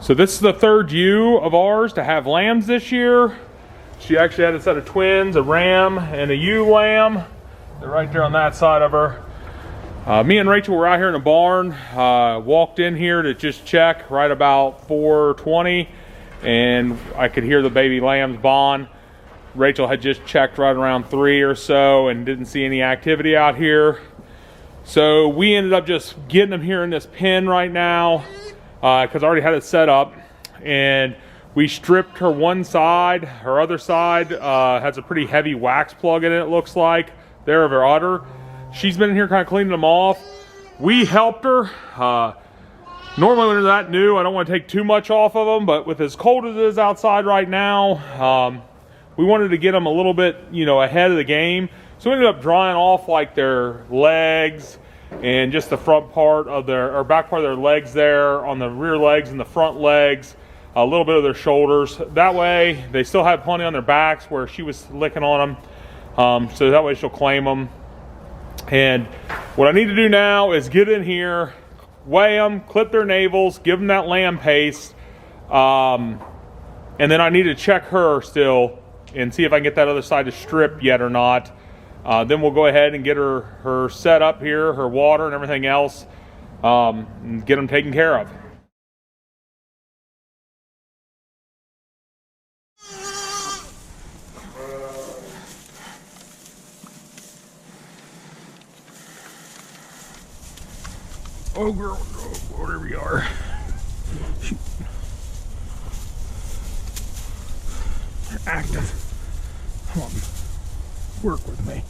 So this is the third ewe of ours to have lambs this year. She actually had a set of twins, a ram and a ewe lamb. They're right there on that side of her. Me and Rachel were out here in the barn, walked in here to just check right about 4:20, and I could hear the baby lambs bond. Rachel had just checked right around 3 or so and didn't see any activity out here. So we ended up just getting them here in this pen right now, because I already had it set up, and we stripped her one side. Her other side has a pretty heavy wax plug in it, it looks like, there of her udder. She's been in here kind of cleaning them off. We helped her. Normally when they're that new, I don't want to take too much off of them, but with as cold as it is outside right now, we wanted to get them a little bit, ahead of the game. So we ended up drying off like their legs and just the front part of their, or back part of their legs there, on the rear legs and the front legs, a little bit of their shoulders. That way they still have plenty on their backs where she was licking on them. So that way she'll claim them. And what I need to do now is get in here, weigh them, clip their navels, give them that lamb paste. And then I need to check her still and see if I can get that other side to strip yet or not. Then we'll go ahead and get her set up here, her water and everything else, and get them taken care of. Oh girl, wherever we are. Shoot. They're active. Come on, work with me.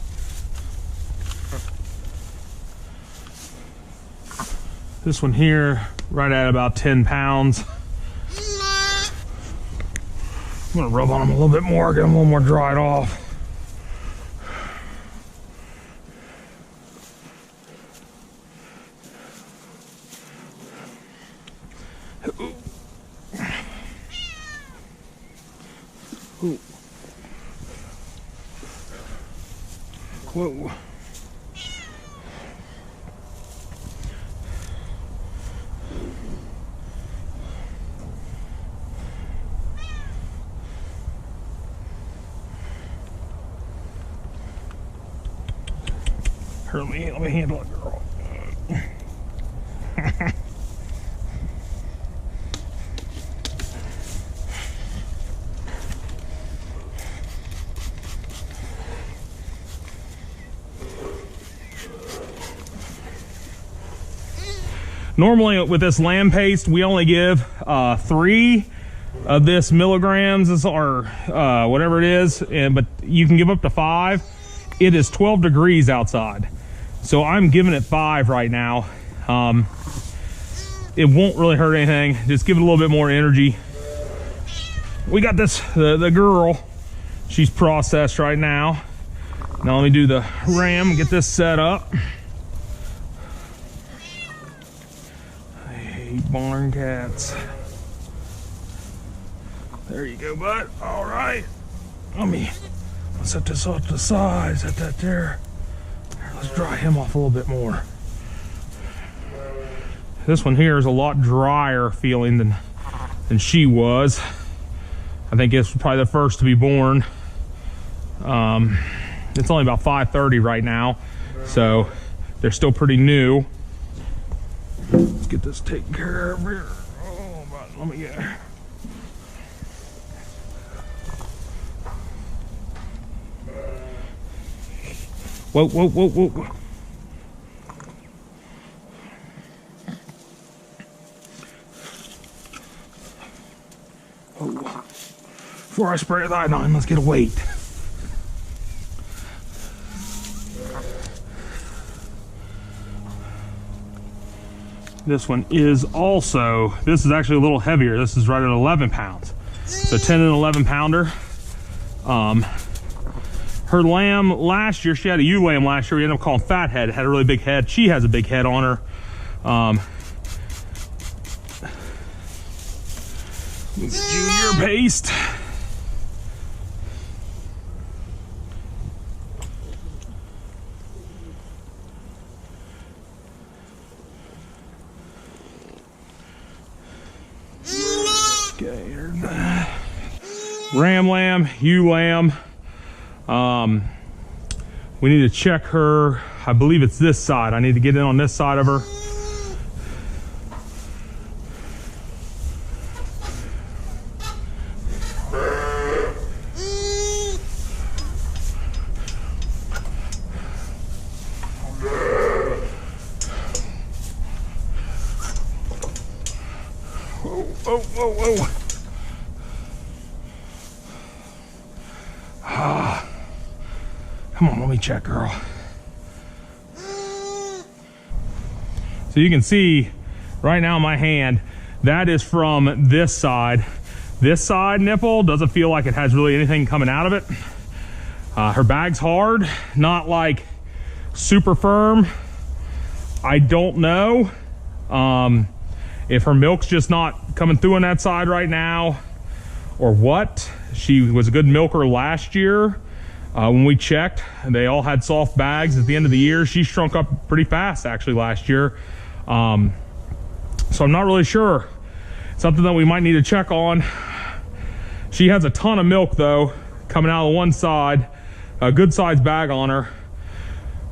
This one here, right at about 10 pounds. I'm gonna rub on them a little bit more, get them a little more dried off. Ooh. Whoa. Here, let me handle it, girl. Normally with this lamb paste, we only give 3 of this milligrams or whatever it is, but you can give up to 5. It is 12 degrees outside, so I'm giving it 5 right now. It won't really hurt anything. Just give it a little bit more energy. We got this, the girl, she's processed right now. Now let me do the ram and get this set up. Barn cats. There you go, bud. All right. Let me set this off to the side. Set that there. Let's dry him off a little bit more. This one here is a lot drier feeling than she was. I think it's probably the first to be born. It's only about 5:30 right now, so they're still pretty new. Let's get this taken care of here. Oh, let me get her. Whoa, whoa, whoa, whoa. Oh. Before I spray with iodine, let's get a weight. This one is also, this is actually a little heavier. This is right at 11 pounds. So 10 and 11 pounder. Her lamb last year, she had a ewe lamb last year. We ended up calling Fathead. Had a really big head. She has a big head on her. Junior paste. Scared. Ram lamb, ewe lamb. We need to check her. I believe it's this side. I need to get in on this side of her. Whoa, whoa, whoa. Ah. Come on, let me check, girl. So you can see right now in my hand, that is from this side. This side nipple doesn't feel like it has really anything coming out of it. Her bag's hard, not like super firm. I don't know if her milk's just not coming through on that side right now or what. She was a good milker last year. When we checked, they all had soft bags at the end of the year. She shrunk up pretty fast actually last year. So I'm not really sure. Something that we might need to check on. She has a ton of milk though, coming out of one side, a good sized bag on her.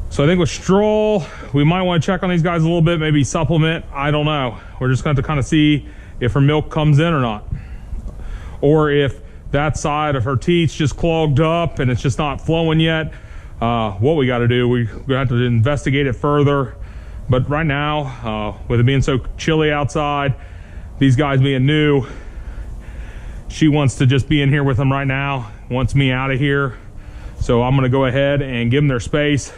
So I think with Stroll, we might want to check on these guys a little bit, maybe supplement. I don't know. We're just going to have to kind of see if her milk comes in or not. Or if that side of her teeth's just clogged up and it's just not flowing yet. What we got to do, we're going to have to investigate it further. But right now, with it being so chilly outside, these guys being new, she wants to just be in here with them right now, wants me out of here. So I'm going to go ahead and give them their space.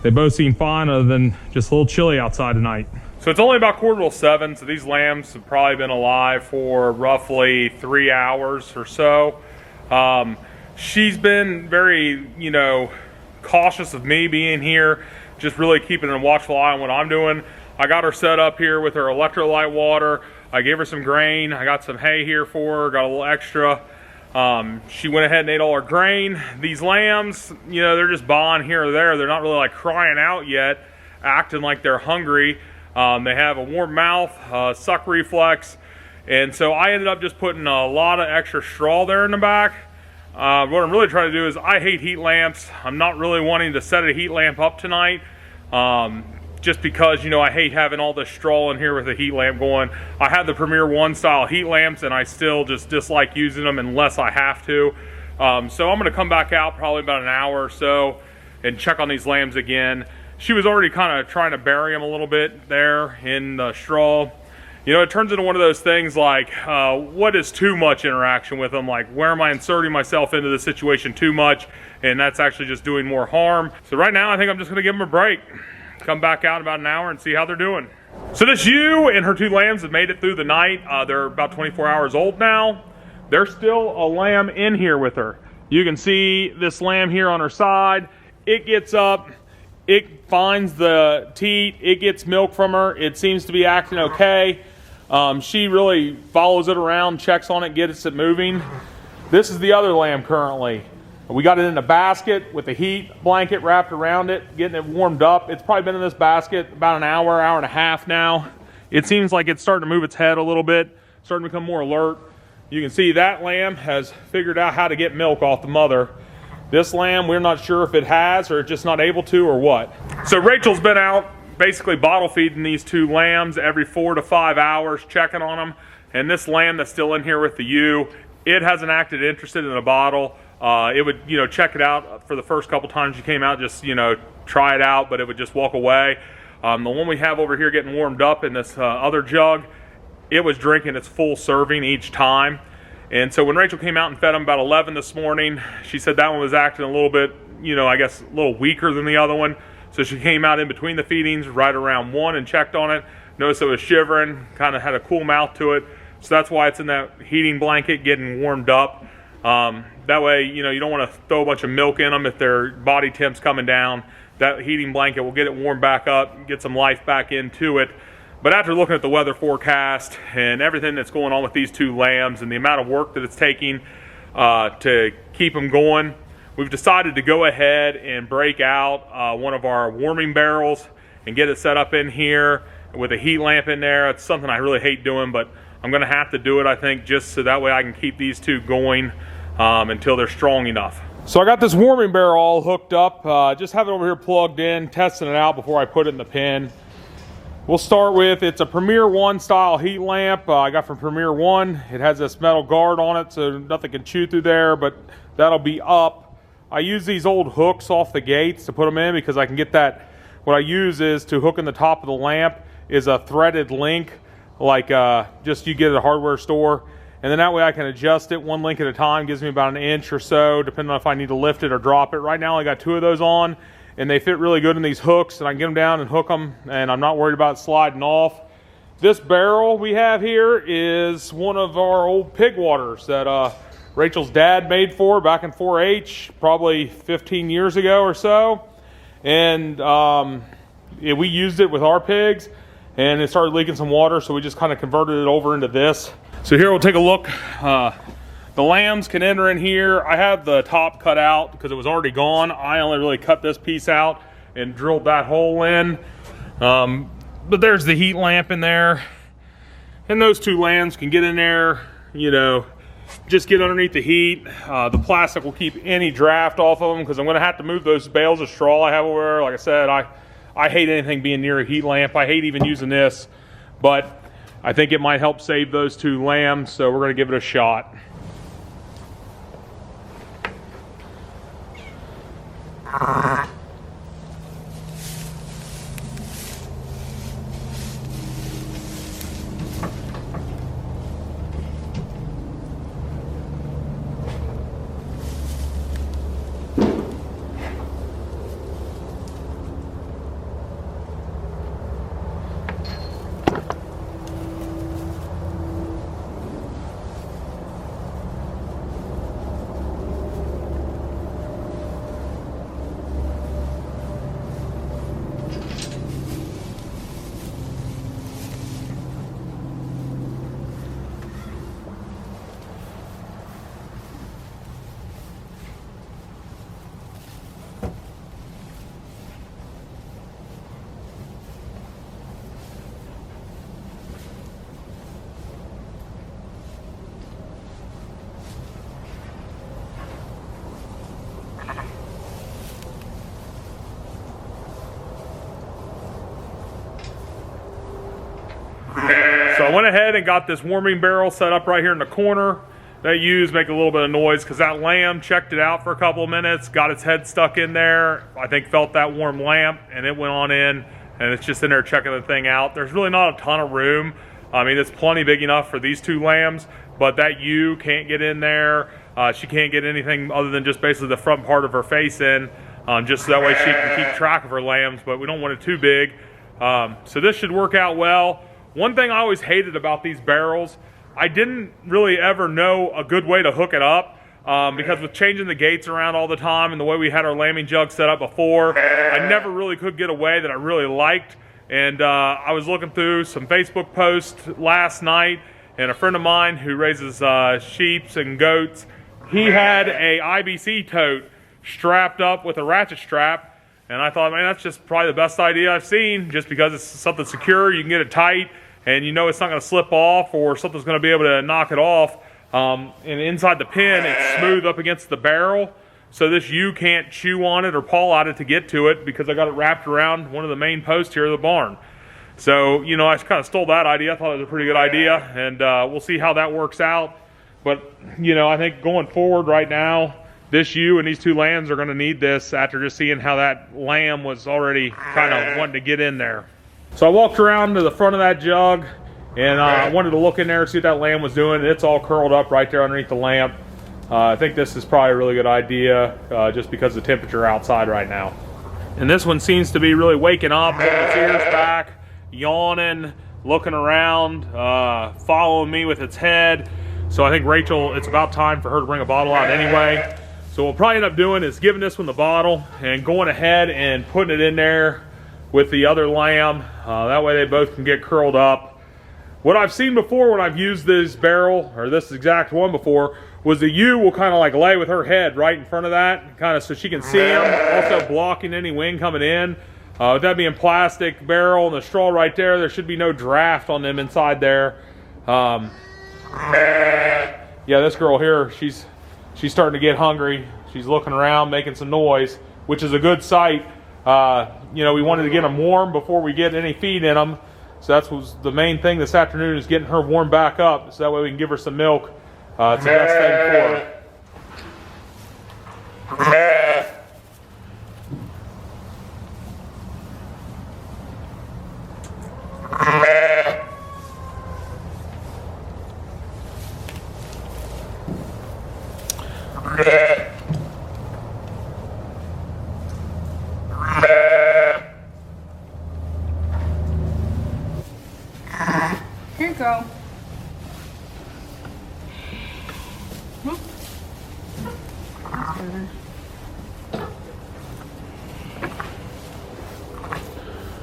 They both seem fine other than just a little chilly outside tonight. So it's only about 6:45, so these lambs have probably been alive for roughly 3 hours or so. She's been very, cautious of me being here, just really keeping a watchful eye on what I'm doing. I got her set up here with her electrolyte water. I gave her some grain. I got some hay here for her, got a little extra. She went ahead and ate all her grain. These lambs, they're just bawing here or there. They're not really like crying out yet, acting like they're hungry. They have a warm mouth, suck reflex, and so I ended up just putting a lot of extra straw there in the back. What I'm really trying to do is, I hate heat lamps. I'm not really wanting to set a heat lamp up tonight, just because, I hate having all this straw in here with a heat lamp going. I have the Premier One style heat lamps, and I still just dislike using them unless I have to. So I'm going to come back out probably about an hour or so and check on these lambs again. She was already kind of trying to bury them a little bit there in the straw. It turns into one of those things like, what is too much interaction with them? Like, where am I inserting myself into the situation too much? And that's actually just doing more harm. So right now, I think I'm just gonna give them a break. Come back out in about an hour and see how they're doing. So this ewe and her 2 lambs have made it through the night. They're about 24 hours old now. There's still a lamb in here with her. You can see this lamb here on her side. It gets up. It finds the teat, it gets milk from her. It seems to be acting okay. She really follows it around, checks on it, gets it moving. This is the other lamb currently. We got it in a basket with a heat blanket wrapped around it, getting it warmed up. It's probably been in this basket about an hour, hour and a half now. It seems like it's starting to move its head a little bit, starting to become more alert. You can see that lamb has figured out how to get milk off the mother. This lamb, we're not sure if it has or just not able to or what. So Rachel's been out basically bottle feeding these 2 lambs every 4 to 5 hours, checking on them. And this lamb that's still in here with the ewe, it hasn't acted interested in a bottle. It would, check it out for the first couple times she came out, just, try it out, but it would just walk away. The one we have over here getting warmed up in this other jug, it was drinking its full serving each time. And so when Rachel came out and fed him about 11 this morning, she said that one was acting a little bit, I guess a little weaker than the other one. So she came out in between the feedings right around 1 and checked on it. Noticed it was shivering, kind of had a cool mouth to it. So that's why it's in that heating blanket getting warmed up. That way, you don't want to throw a bunch of milk in them if their body temp's coming down. That heating blanket will get it warmed back up, get some life back into it. But after looking at the weather forecast and everything that's going on with these 2 lambs and the amount of work that it's taking to keep them going, we've decided to go ahead and break out one of our warming barrels and get it set up in here with a heat lamp in there. It's something I really hate doing, but I'm gonna have to do it, I think, just so that way I can keep these two going until they're strong enough. So I got this warming barrel all hooked up, just have it over here plugged in, testing it out before I put it in the pen. We'll start with, it's a Premier One style heat lamp I got from Premier One. It has this metal guard on it so nothing can chew through there, but that'll be up. I use these old hooks off the gates to put them in because I can get that. What I use is to hook in the top of the lamp is a threaded link, like just you get at a hardware store. And then that way I can adjust it one link at a time. Gives me about an inch or so, depending on if I need to lift it or drop it. Right now I got 2 of those on, and they fit really good in these hooks, and I can get them down and hook them, and I'm not worried about sliding off. This barrel we have here is one of our old pig waters that Rachel's dad made for her back in 4-H, probably 15 years ago or so. And we used it with our pigs, and it started leaking some water, so we just kind of converted it over into this. So here we'll take a look. The lambs can enter in here. I have the top cut out because it was already gone. I only really cut this piece out and drilled that hole in. But there's the heat lamp in there. And those 2 lambs can get in there, you know, just get underneath the heat. The plastic will keep any draft off of them because I'm going to have to move those bales of straw I have over there. Like I said, I hate anything being near a heat lamp. I hate even using this, but I think it might help save those 2 lambs, so we're going to give it a shot. So I went ahead and got this warming barrel set up right here in the corner. That used make a little bit of noise because that lamb checked it out for a couple of minutes, got its head stuck in there. I think felt that warm lamp, and it went on in, and it's just in there checking the thing out. There's really not a ton of room. I mean, it's plenty big enough for these 2 lambs, but that ewe can't get in there. She can't get anything other than just basically the front part of her face in, just so that way she can keep track of her lambs, but we don't want it too big. So this should work out well. One thing I always hated about these barrels, I didn't really ever know a good way to hook it up because with changing the gates around all the time and the way we had our lambing jug set up before, I never really could get a way that I really liked. And I was looking through some Facebook posts last night, and a friend of mine who raises sheep and goats, he had a IBC tote strapped up with a ratchet strap. And I thought, man, that's just probably the best idea I've seen, just because it's something secure, you can get it tight, and you know it's not going to slip off or something's going to be able to knock it off. And inside the pen, it's smooth up against the barrel, so this ewe can't chew on it or paw at it to get to it because I got it wrapped around one of the main posts here of the barn. So, you know, I kind of stole that idea. I thought it was a pretty good idea, and we'll see how that works out. But, you know, I think going forward right now, this ewe and these 2 lambs are going to need this after just seeing how that lamb was already kind of wanting to get in there. So I walked around to the front of that jug, and I wanted to look in there and see what that lamb was doing. It's all curled up right there underneath the lamp. I think this is probably a really good idea just because of the temperature outside right now. And this one seems to be really waking up, putting its ears back, yawning, looking around, following me with its head. So I think Rachel, it's about time for her to bring a bottle out anyway. So what we'll probably end up doing is giving this one the bottle and going ahead and putting it in there with the other lamb. That way they both can get curled up. What I've seen before when I've used this barrel, or this exact one before, was the ewe will kind of like lay with her head right in front of that, kind of so she can see them, also blocking any wind coming in. With that being plastic barrel and the straw right there, there should be no draft on them inside there. Yeah, this girl here, she's starting to get hungry. She's looking around, making some noise, which is a good sight. You know, we wanted to get them warm before we get any feed in them. So that was the main thing this afternoon, is getting her warmed back up, so that way we can give her some milk. It's the best thing for her. Here you go. That's better.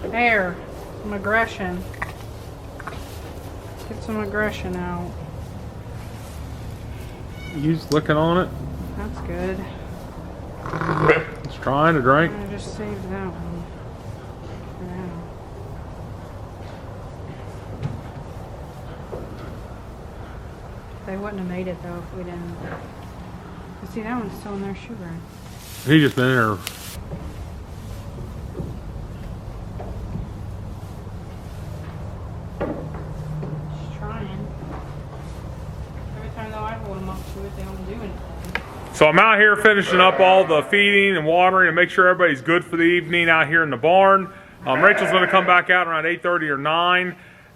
There, some aggression. Get some aggression out. He's licking on it. That's good. He's trying to drink. I just saved that one for now. They wouldn't have made it though if we didn't. But see, that one's still in there sugaring. He's just been in there. She's trying. Every time though I hold them up to it, they don't do anything. So I'm out here finishing up all the feeding and watering and make sure everybody's good for the evening out here in the barn. Rachel's going to come back out around 8:30 or 9,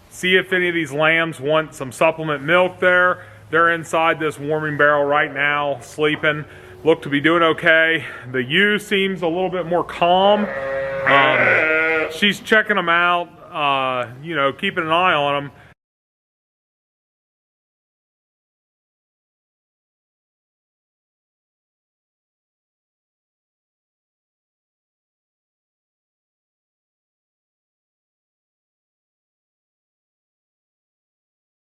see if any of these lambs want some supplement milk there. They're inside this warming barrel right now, sleeping. Look to be doing okay. The ewe seems a little bit more calm. She's checking them out, you know, keeping an eye on them.